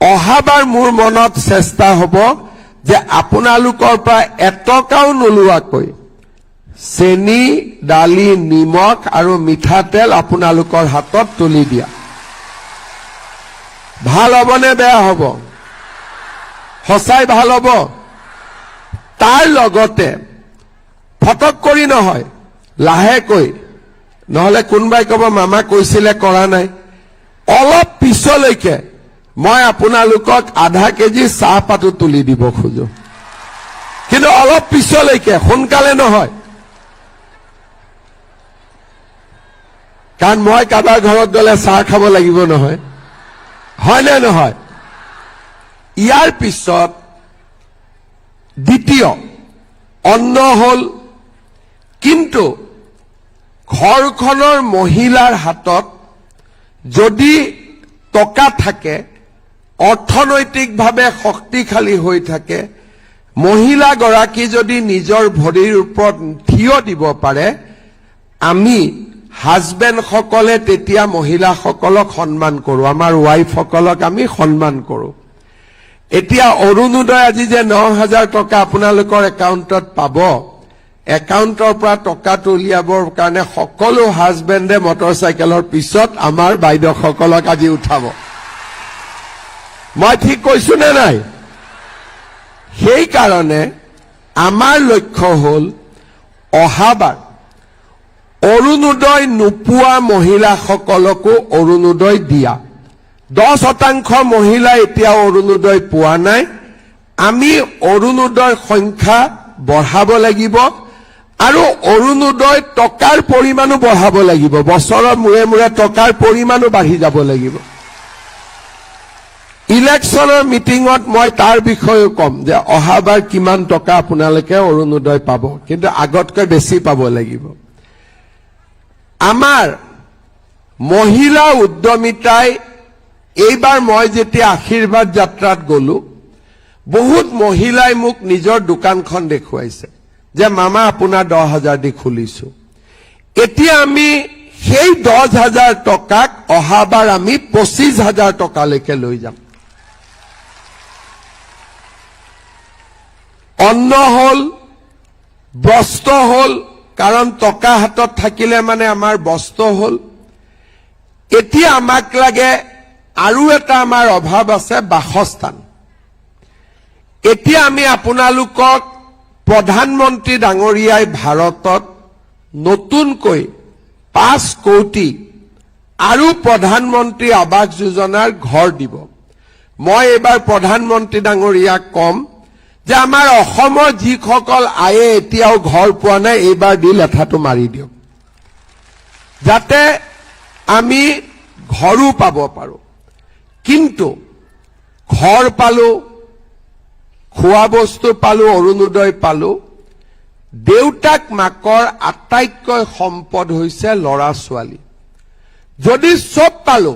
অহাবাৰ মোৰ মনত চেষ্টা হ'ব যে আপোনালোকৰ পৰা এটকাও নোলোৱাকৈ চেনি, দালি, নিমখ আৰু মিঠাতেল আপোনালোকৰ হাতত তুলি দিয়া। ভাল হ'বনে বেয়া হ'ব? সঁচাই ভাল হ'ব? তাৰ লগতে ফটক কৰি নহয়, লাহেকৈ, নহলে কোনোবাই ক'ব মামা কৈছিলে কৰা নাই, অলপ পিছলৈকে মই আপোনালোকক আধা কেজি চাহপাতো তুলি দিব খোজো, কিন্তু অলপ পিছলৈকে, সোনকালে নহয়। কাৰণ মই কাৰোবাৰ ঘৰত গলে চাহ খাব লাগিব নহয়, হয় নে নহয়? ইয়াৰ পিছত দ্বিতীয় অন্ন হল, কিন্তু ঘৰখনৰ মহিলাৰ হাতত যদি টকা থাকে, অৰ্থনৈতিকভাৱে শক্তিশালী হৈ থাকে, মহিলাগৰাকী যদি নিজৰ ভৰিৰ ওপৰত থিয় দিব পাৰে, আমি হাজবেণ্ডসকলে তেতিয়া মহিলাসকলক সন্মান কৰোঁ, আমাৰ ৱাইফসকলক আমি সন্মান কৰোঁ। এতিয়া অৰুণোদয় আজি যে 9,000 টকা আপোনালোকৰ একাউণ্টত পাব, একাউণ্টৰ পৰা টকাটো উলিয়াবৰ কাৰণে সকলো হাজবেণ্ডে মটৰচাইকেলৰ পিছত আমাৰ বাইদেউসকলক আজি উঠাব। মই ঠিক কৈছো নে নাই? সেইকাৰণে আমাৰ লক্ষ্য হ'ল অহাবাৰ অৰুণোদয় নোপোৱা মহিলাসকলকো অৰুণোদয় দিয়া। 10% মহিলা এতিয়াও অৰুণোদয় পোৱা নাই। আমি অৰুণোদয়ৰ সংখ্যা বঢ়াব লাগিব আৰু অৰুণোদয় টকাৰ পৰিমাণো বঢ়াব লাগিব। বছৰৰ মূৰে মূৰে টকাৰ পৰিমাণো বাঢ়ি যাব লাগিব। ইলেকশ্যনৰ মিটিঙত মই তাৰ বিষয়েও কম যে অহাবাৰ কিমান টকা আপোনালোকে অৰুণোদয় পাব, কিন্তু আগতকৈ বেছি পাব লাগিব। আমাৰ মহিলা উদ্যমিতাই এইবাৰ মই যেতিয়া আশীৰ্বাদ যাত্ৰাত গলো, বহুত মহিলাই মোক নিজৰ দোকানখন দেখুৱাইছে যে মামা আপোনাৰ 10,000 দি খুলিছো। এতিয়া আমি সেই 10,000 টকাক অহাবাৰ আমি 25,000 টকালৈকে লৈ যাম। অন্ন হল, বস্ত্ৰ হল, কাৰণ টকা হাতত থাকিলে মানে আমাৰ বস্ত্ৰ হল। এতিয়া আমাক লাগে আৰু এটা আমাৰ অভাৱ আছে, বাসস্থান। এতিয়া আমি আপোনালোকক প্ৰধানমন্ত্ৰী ডাঙৰীয়াই ভাৰতত নতুনকৈ 5 কোটি আৰু প্ৰধানমন্ত্ৰী আৱাস যোজনাৰ ঘৰ দিব। মই এইবাৰ প্ৰধানমন্ত্ৰী ডাঙৰীয়াক কম যে আমাৰ অসমৰ যিসকল আয়ে এতিয়াও ঘৰ পোৱা নাই, এইবাৰ দি লেঠাটো মাৰি দিয়ক, যাতে আমি ঘৰো পাব পাৰো। কিন্তু ঘৰ পালো, খোৱা বস্তু পালো, অৰুণোদয় পালো, দেউতাক মাকৰ আটাইতকৈ সম্পদ হৈছে ল'ৰা ছোৱালী। যদি চব পালো,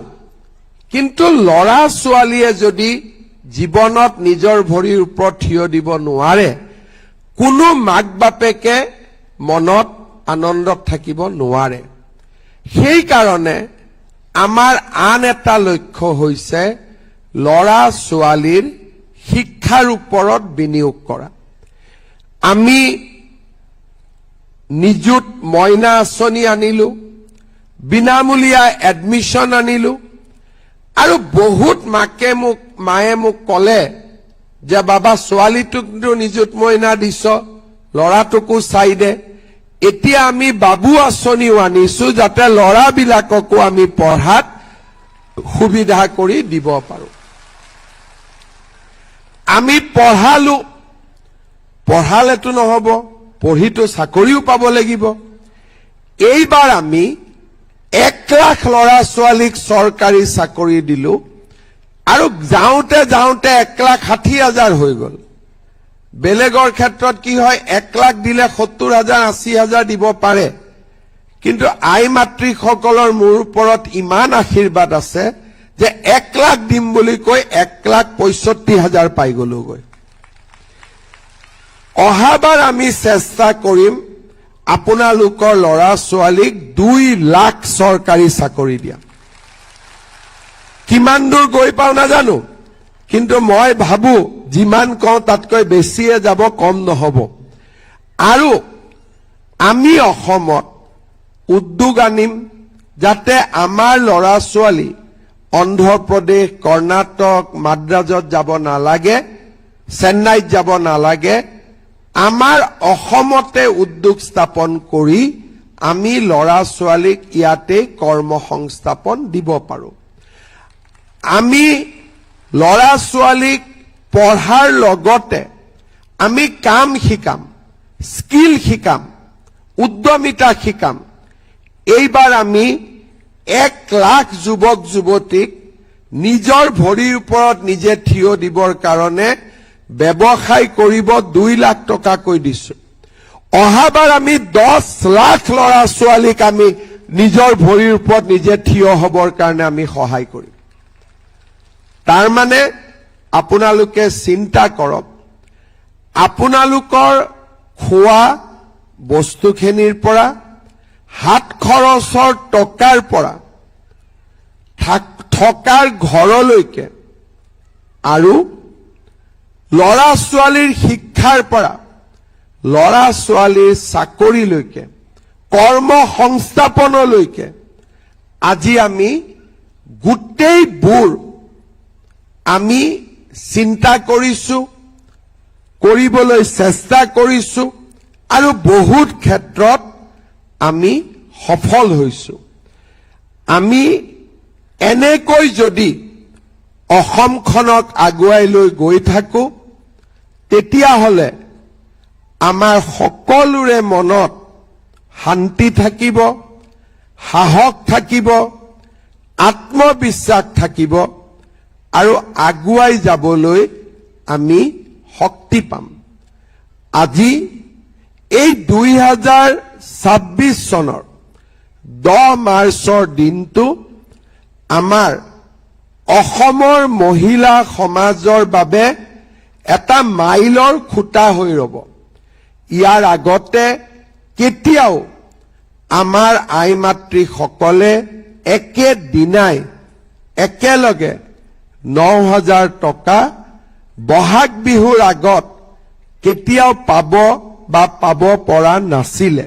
কিন্তু ল'ৰা ছোৱালীয়ে যদি জীৱনত নিজৰ ভৰিৰ ওপৰত থিয় দিব নোৱাৰে, কোনো মাক বাপেকে মনত আনন্দত থাকিব নোৱাৰে। সেইকাৰণে আমাৰ আন এটা লক্ষ্য হৈছে ল'ৰা ছোৱালীৰ শিক্ষাৰ ওপৰত বিনিয়োগ কৰা। আমি নিযুত মইনা আঁচনি আনিলো, বিনামূলীয়া এডমিশ্যন আনিলো, আৰু বহুত মায়ে মোক কলে যে বাবা ছোৱালীটোকতো নিযুত মইনা দিছ, ল'ৰাটোকো চাই দে। এতিয়া আমি বাবু আঁচনিও আনিছো, যাতে ল'ৰাবিলাককো আমি পঢ়াত সুবিধা কৰি দিব পাৰো। আমি পঢ়ালেতো নহব, পঢ়িতো চাকৰিও পাব লাগিব। এইবাৰ আমি 1 লাখ ল'ৰা ছোৱালীক চৰকাৰী চাকৰি দিলো, আৰু যাওঁতে যাওঁতে 1,60,000 হৈ গল। বেলেগৰ ক্ষেত্ৰত কি হয়, 1 লাখ দিলে 70,000 80,000 দিব পাৰে, কিন্তু আই মাতৃসকলৰ মোৰ ওপৰত ইমান আশীৰ্বাদ আছে যে 1 লাখ দিম বুলি কৈ 1,65,000 পাই গলোগৈ। অহাবাৰ আমি চেষ্টা কৰিম আপোনালোকৰ ল'ৰা ছোৱালীক 2 লাখ চৰকাৰী চাকৰি দিয়া। কিমান দূৰ গৈ পাও নাজানো, কিন্তু মই ভাবো যিমান কওঁ তাতকৈ বেছিয়ে যাব, কম নহব। আৰু আমি অসমত উদ্যোগ আনিম যাতে আমাৰ ল'ৰা ছোৱালী অন্ধ্ৰপ্ৰদেশ, কৰ্ণাটক, মাদ্ৰাজত যাব নালাগে, চেন্নাইত যাব নালাগে, আমাৰ অসমতে উদ্যোগ স্থাপন কৰি আমি ল'ৰা ছোৱালীক ইয়াতে কৰ্মসংস্থাপন দিব পাৰো। আমি ল'ৰা ছোৱালীক পঢ়াৰ লগতে আমি কাম শিকাম, স্কিল শিকাম, উদ্যমিতা শিকাম। এইবাৰ আমি 1 লাখ যুৱক যুৱতীক নিজৰ ভৰিৰ ওপৰত নিজে থিয় দিবৰ কাৰণে ব্যৱসায় কৰিব 2 লাখ টকাকৈ দিছো। অহাবাৰ আমি 10 লাখ ল'ৰা ছোৱালীক আমি নিজৰ ভৰিৰ ওপৰত নিজে থিয় হবৰ কাৰণে আমি সহায় কৰিম। তাৰ মানে আপোনালোকে চিন্তা কৰক, আপোনালোকৰ খোৱা বস্তুখিনিৰ পৰা, হাত খৰচৰ টকাৰ পৰা, থকাৰ ঘৰলৈকে আৰু ল'ৰা ছোৱালীৰ শিক্ষাৰ পৰা ল'ৰা ছোৱালীৰ চাকৰিলৈকে, কৰ্মসংস্থাপনলৈকে আজি আমি গোটেইবোৰ আমি চিন্তা কৰিছো, কৰিবলৈ চেষ্টা কৰিছো আৰু বহুত ক্ষেত্ৰত আমি সফল হৈছো। আমি এনেকৈ যদি অসমখনক আগুৱাই লৈ গৈ থাকো, তেতিয়াহ'লে আমাৰ সকলোৰে মনত শান্তি থাকিব, সাহস থাকিব, আত্মবিশ্বাস থাকিব আৰু আগুৱাই যাবলৈ আমি শক্তি পাম। আজি এই 2026 চনৰ 10 মাৰ্চৰ দিনটো আমাৰ অসমৰ মহিলা সমাজৰ বাবে এটা মাইলৰ খুঁটা হৈ ৰব। ইয়াৰ আগতে কেতিয়াও আমাৰ আই মাতৃসকলে একেদিনাই একেলগে 9,000 টকা বহাগ বিহুৰ আগত কেতিয়াও পাব বা পাব পৰা নাছিলে।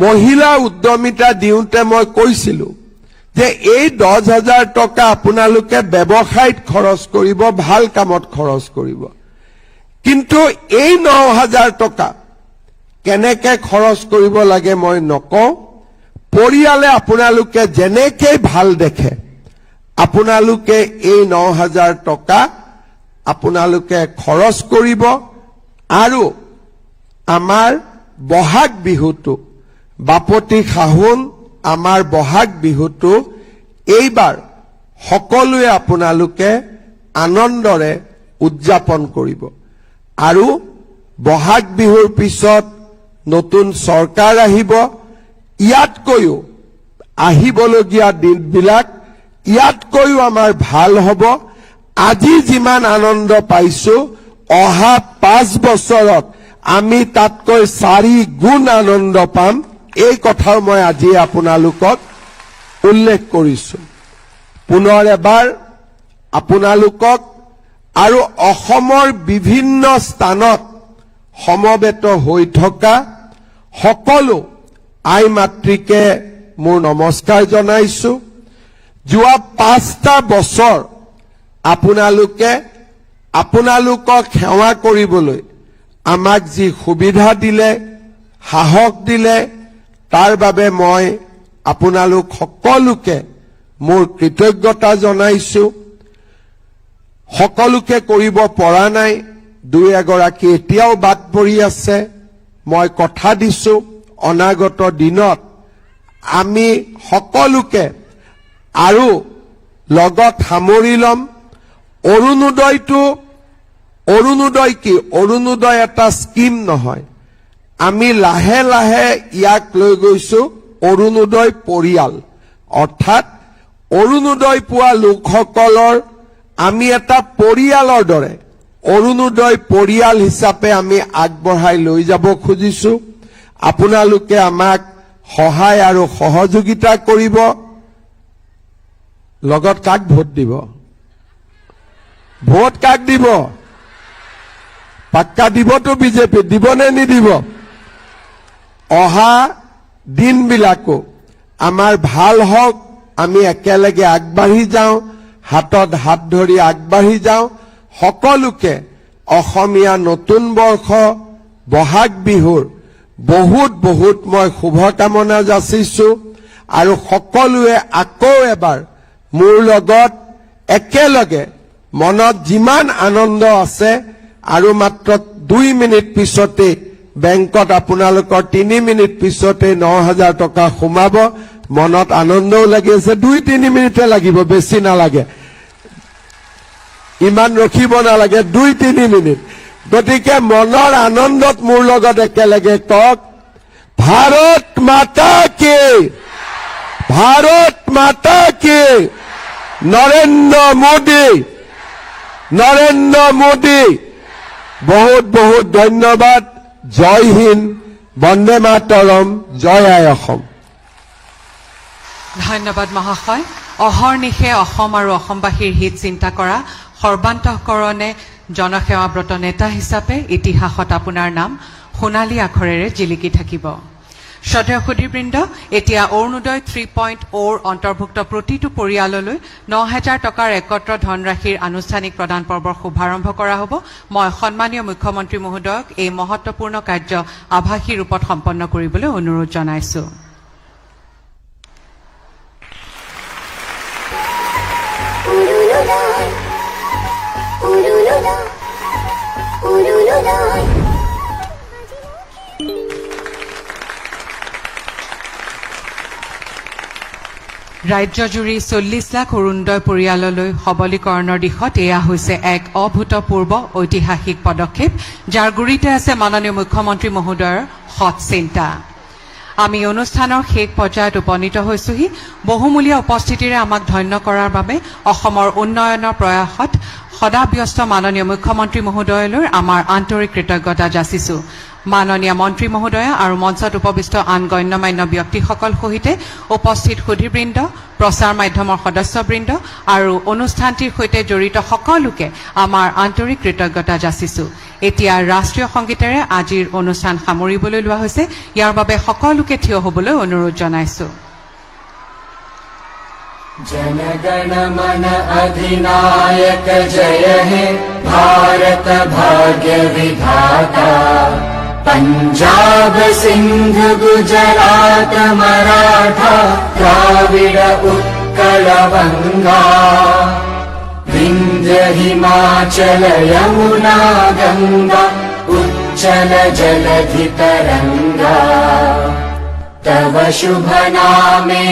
মহিলা উদ্যমিতা দিওঁতে মই কৈছিলো যে এই 10,000 টকা আপোনালোকে ব্যৱসায়ত খৰচ কৰিব, ভাল কামত খৰচ কৰিব। কিন্তু এই 9,000 টকা কেনেকে খৰচ কৰিব লাগে মই নকওঁ। পৰিয়ালে আপোনালোকে যেনেকৈ ভাল দেখে, আপোনালোকে এই 9,000 টকা আপোনালোকে খৰচ কৰিব আৰু আমাৰ বহাগ বিহুটো, বাপতি সাহোন আমাৰ বহাগ বিহুটো এইবাৰ সকলোৱে আপোনালোকে আনন্দৰে উদযাপন কৰিব। আৰু বহাগ বিহুৰ পিছত নতুন চৰকাৰ আহিব, ইয়াতকৈও আহিবলগীয়া দিনবিলাক ইয়াতকৈও আমাৰ ভাল হ'ব। আজি যিমান আনন্দ পাইছো, অহা 5 বছৰত আমি তাতকৈ 4 গুণ আনন্দ পাম। এই কথাও মই আজি আপোনালোকক উল্লেখ কৰিছো। পুনৰ এবাৰ আপোনালোকক আৰু অসমৰ বিভিন্ন স্থানত সমবেত হৈ থকা সকলো আই মাতৃকে মোৰ নমস্কাৰ জনাইছো। যোৱা 5টা বছৰ আপোনালোকক সেৱা কৰিবলৈ আমাক যি সুবিধা দিলে, সাহস দিলে, তাৰ বাবে মই আপোনালোক সকলোকে মোৰ কৃতজ্ঞতা জনাইছো। সকলোকে কৰিব পৰা নাই, 2-এগৰাকী এতিয়াও বাদ পৰি আছে। মই কথা দিছো অনাগত দিনত আমি সকলোকে আৰু লগত সামৰি ল'ম। অৰুণোদয় কি? অৰুণোদয় এটা স্কিম নহয়। আমি লাহে লাহে ইয়াক লৈ গৈছো অৰুণোদয় পৰিয়াল, অৰ্থাৎ অৰুণোদয় পোৱা লোকসকলৰ আমি এটা পৰিয়ালৰ দৰে অৰুণোদয় পৰিয়াল হিচাপে আমি আগবঢ়াই লৈ যাব খুজিছো। আপোনালোকে আমাক সহায় আৰু সহযোগিতা কৰিব। লগত কাক ভোট দিব? ভোট কাক দিব? পাক্কা দিবতো বিজেপি, দিবনে নিদিব? অহা দিনবিলাকো আমাৰ ভাল হওক, আমি একেলগে আগবাঢ়ি যাওঁ, হাতত হাত ধৰি আগবাঢ়ি যাওঁ। সকলোকে অসমীয়া নতুন বৰ্ষ বহাগ বিহুৰ বহুত বহুত মই শুভকামনা যাচিছো আৰু সকলোৱে আকৌ এবাৰ মোৰ লগত একেলগে মনত যিমান আনন্দ আছে আৰু মাত্ৰ 2 মিনিট পিছতে বেংকত আপোনালোকৰ 3 মিনিট পিছতে 9,000 টকা সোমাব। মনত আনন্দও লাগি আছে, 2-3 মিনিটে লাগিব, বেছি নালাগে, ইমান ৰখিব নালাগে, 2-3 মিনিট। গতিকে মনৰ আনন্দত মোৰ লগত একেলগে কওক, ভাৰত মাতা কি, ভাৰত মাতা কি, নৰেন্দ্ৰ মোদী, নৰেন্দ্ৰ মোদী। বহুত বহুত ধন্যবাদ। জয় হিন্দ, বন্দে মাতৰম, জয় আই অসম। ধন্যবাদ মহাশয়। অহৰ্নিশে অসম আৰু অসমবাসীৰ হিত চিন্তা কৰা সৰ্বান্তঃকৰণে জনসেৱাব্ৰত নেতা হিচাপে ইতিহাসত আপোনাৰ নাম সোণালী আখৰেৰে জিলিকি থাকিব। শ্ৰদ্ধেয় সুধীবৃন্দ, এতিয়া অৰুণোদয় 3.0 অন্তৰ্ভুক্ত প্ৰতিটো পৰিয়াললৈ 9,000 টকাৰ একত্ৰ ধনৰাশিৰ আনুষ্ঠানিক প্ৰদান পৰ্বৰ শুভাৰম্ভ কৰা হ'ব। মই সন্মানীয় মুখ্যমন্ত্ৰী মহোদয়ক এই মহত্বপূৰ্ণ কাৰ্য আভাসী ৰূপত সম্পন্ন কৰিবলৈ অনুৰোধ জনাইছো। ৰাজ্যজুৰি 40 লাখ অৰুণোদয় পৰিয়াললৈ সবলীকৰণৰ দিশত এয়া হৈছে এক অভূতপূৰ্ব ঐতিহাসিক পদক্ষেপ, যাৰ গুৰিতে আছে মাননীয় মুখ্যমন্ত্ৰী মহোদয়ৰ সৎ চিন্তা। আমি অনুষ্ঠানৰ শেষ পৰ্যায়ত উপনীত হৈছোহি। বহুমূলীয়া উপস্থিতিৰে আমাক ধন্য কৰাৰ বাবে অসমৰ উন্নয়নৰ প্ৰয়াসত সদা ব্যস্ত মাননীয় মুখ্যমন্ত্ৰী মহোদয়লৈ আমাৰ আন্তৰিক কৃতজ্ঞতা যাচিছো। মাননীয় মন্ত্ৰী মহোদয়া আৰু মঞ্চত উপবিষ্ট আন গণ্যমান্য ব্যক্তিসকল সহিতে উপস্থিত সুধীবৃন্দ, প্ৰচাৰ মাধ্যমৰ সদস্যবৃন্দ আৰু অনুষ্ঠানটিৰ সৈতে জড়িত সকলোকে আমাৰ আন্তৰিক কৃতজ্ঞতা যাচিছো। এতিয়া ৰাষ্ট্ৰীয় সংগীতেৰে আজিৰ অনুষ্ঠান সামৰিবলৈ লোৱা হৈছে। ইয়াৰ বাবে সকলোকে থিয় হ'বলৈ অনুৰোধ জনাইছো। जनगण मन अधिनायक जय हे भारत भाग्य विधाता। पंजाब सिंध गुजरात मराठा द्राविड उत्कल बंगा। विंध्य हिमाचल यमुना गंगा उच्चल जलधि तरंगा। तव शुभ नामे